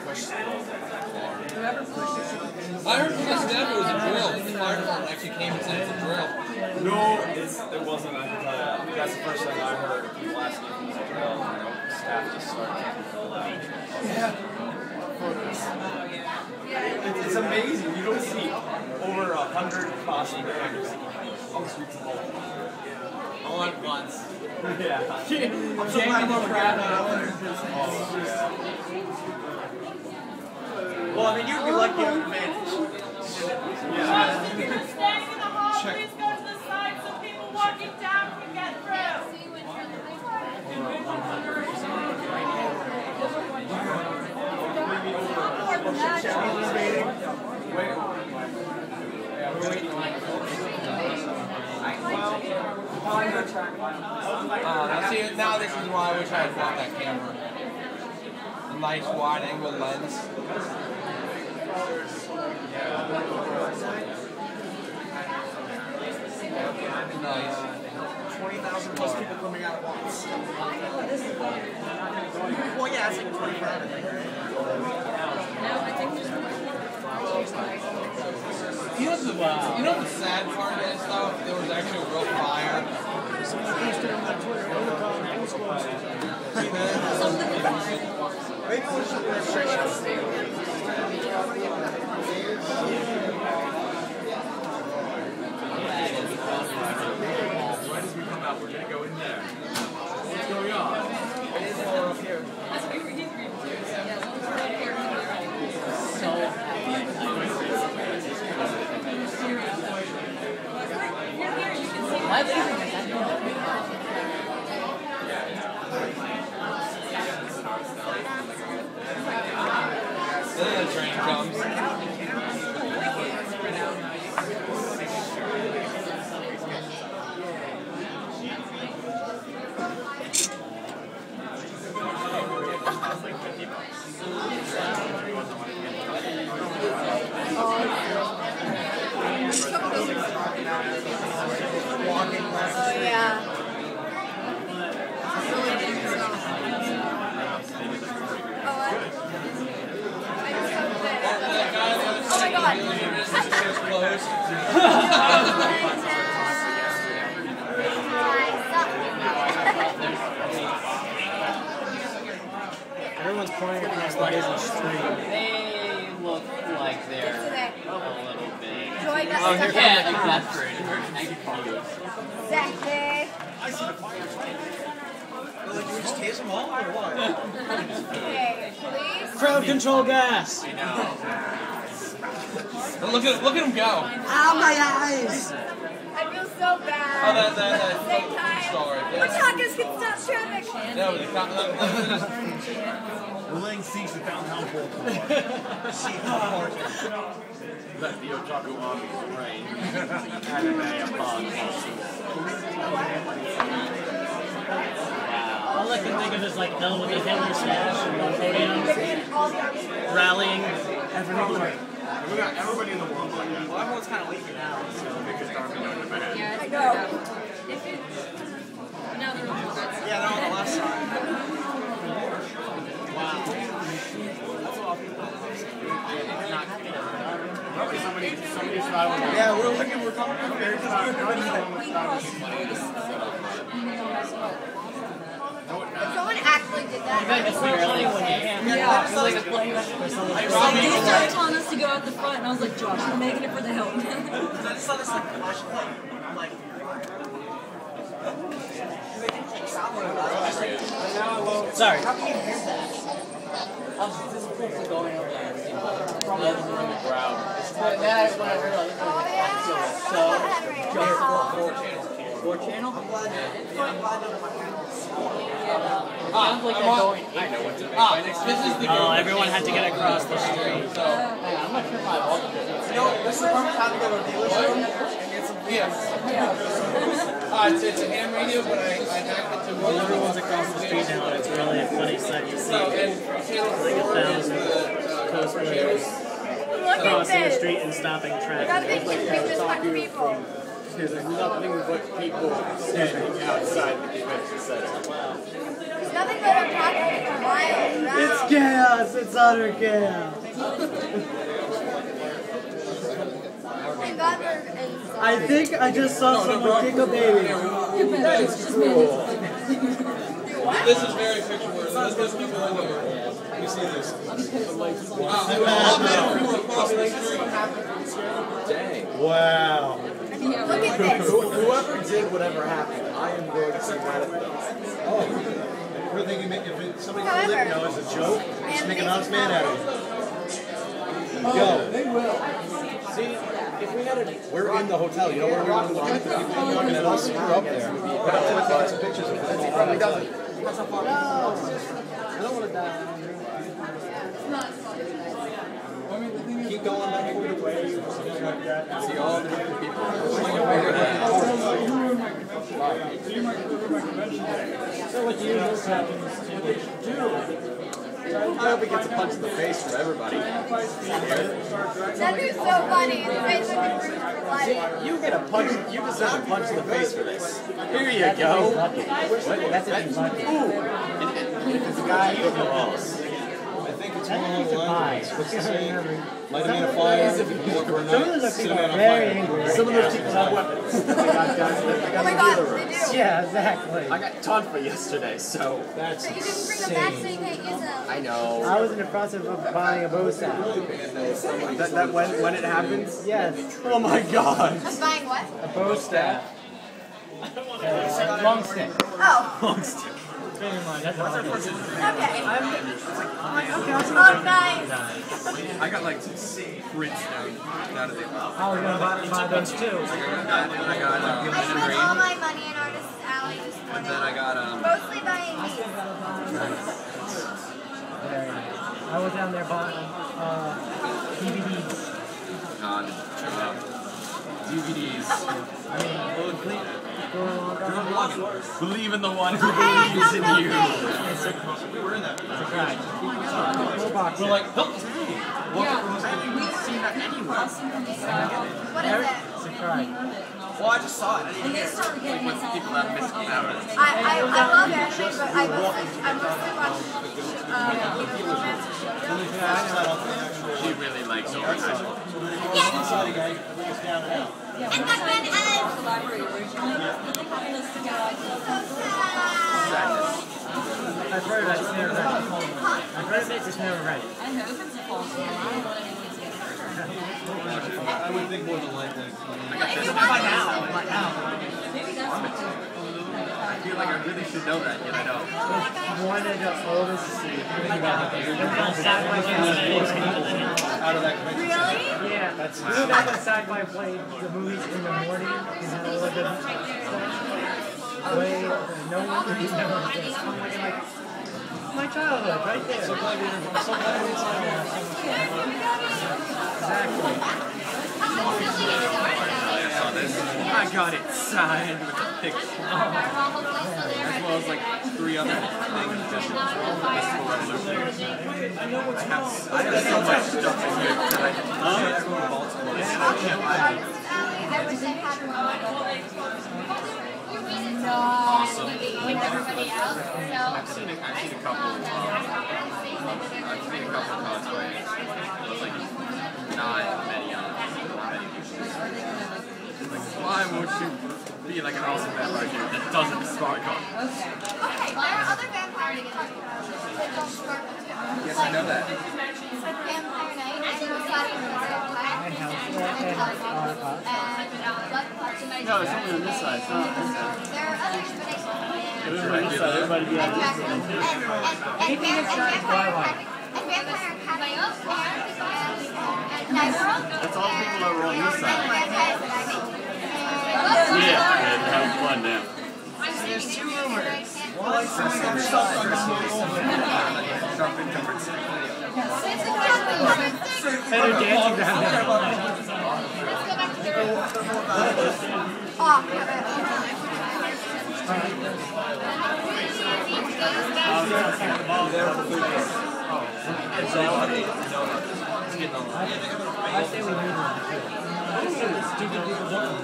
I heard from this guy it was a drill. The fire department actually came and said it's a drill. No, it wasn't. I can tell you. That's the first thing I heard from last week was a drill. And staff just started taking full out. It's amazing. You don't see over 100 cosplayers on the streets of Baltimore. All at once. Yeah. I'm so glad I'm on Pratt St and Howard. Well, I mean, you'd be lucky to have advantage. Yeah. If you're standing in the hall, please go to the side so people walking down can get through. See, now this is why I wish I had bought that camera. A nice wide-angle lens. Nice. 20,000 plus people coming out at once. Well, yeah, it's like 25. You know the sad part is though, there was actually a real fire. Maybe we'll just registration. Right as we come out, we're going to go in there. What's going on? It's all up here. Then the train comes. Oh yeah. Oh my god. Everyone's pointing across the busy street. They look like they're a little bit. Join us. Oh, here yeah, exasperated. Exactly. I see the fire. Like, you just tase them all or what? Okay, please. Crowd control gas! I know. Look at him go. Ow, my eyes! I feel so bad. Oh, that At the same time, story. otakus can stop traffic. No, but the cop. We're laying siege to downtown Baltimore. Let the otaku army reign. Anime upon All I can think of is like Hell with a Hitler stash and the podium, rallying everyone. We got everybody in the world like that. Well, everyone's kind of leaving now. It's the biggest army known to man. I go. Yeah, they're on the left side. Wow. That's a lot of people. Probably somebody survived. Yeah, we're looking, we're coming up here. Someone actually did that. They started telling us to go out the front, and I was like, Josh, we're making it for the Hilton. I just saw this like flashlight. I'm like, Sorry. I was just going over there. Probably other than the crowd. But that when I realized it was four channel? Sounds like they're going. I know what to do. This is the Everyone had to get across the street. I'm not sure if I walked it. this is the perfect time to go to a dealership and get some Yes. It's a ham radio, but I hacked it to Everyone's across the street now, and it's really a funny sight to see. Like 1,000 cosplayers crossing the street and stopping traffic. Gotta make this much people. There's nothing but people standing outside the convention center. There's Nothing but otaku for miles around. It's chaos. It's utter chaos. Thank God we're inside. I think I just saw someone kick a baby. That is cruel. This is very picture worthy. There's people everywhere. You see this. Dang. Wow. Look at this. Whoever did whatever happened, I am going to say credit for them. We're thinking if somebody told it, it's a joke, just make an honest man out of it. Go. See, if we had a... We're in the hotel. You know where we're going to walk the people and then us, we're up there. But I'll take some pictures of it. He probably doesn't. I don't want to die. Keep going back over the way. See all the different people. So what usually happens I hope he gets a punch in the face from everybody. That dude's so funny. His face would be bruised for life. You get a punch. You deserve a punch in the face for this. Here you go. That's if he's lucky. If it's a guy, he'll go else. I think it's one That of needs the to buy. lines. What's the saying? Light them in a fire. Some of those people are very angry. Some of those people have weapons. They got guns. They Oh got my to God, do they do. Yeah, exactly. I got Tonfa yesterday, so That's So you didn't bring them back so you can't use them. I know. I was in the process of buying a bow staff. That when it happens. Yes, Oh my God. I'm buying what? a bow staff. Long stick. Oh, Long stick. Never mind, that's all. okay. Okay, I'll see Oh, nice. I got like prints down at the I was going to buy those too. I got I spent all my money in Artist's Alley this and morning. then I got Mostly buying these. Very nice. I was down there buying DVDs. DVDs. I mean, Believe in the one who Oh, hey, I believes in got you. no we were in that. it's a crack. We're like, What is it? It's a crack. well, I just saw it. And they started getting us all People have missed powers. I love anime, but I mostly watch romance shows. She really likes Otakon. Yes! And that one collaborate originally, but they having us together. I've heard that it's never ready. I've heard it makes it's never ready. I hope it's a false one. I don't want anyone to get hurt. I would think more than likely. if you want I feel like I really should know that, yet I don't. One of the oldest Out of that convention center. Really? yeah, that's you know that when sci-fi played the movies in the morning and had all of them way no one could remember this. I'm like my childhood right there. So glad you're exactly. I saw this. I got it signed with a picture. As well as like 3 other things. Just I have so much stuff in here that I can't go to Baltimore. Artist's Alley, I wish I had one. Awesome. Everybody else, I've seen a couple. I've seen a couple cosplays. Like not many people. Like, why would you be like an awesome vampire dude that doesn't spark on? Okay, there are other vampires that don't sparkle too. Yes, I know that. Vampire Night, Suicide and Vampire, and Blood Clutch. No, it's only on this side. It's not on this side. There are others, but I Everybody on this side. Everybody be on this side. and Vampire Academy, and That's all the people that were on this side. Yeah, Yeah, they're having fun now. there's 2 rumors. And they're dancing down there. I say we move on. Stupid people don't.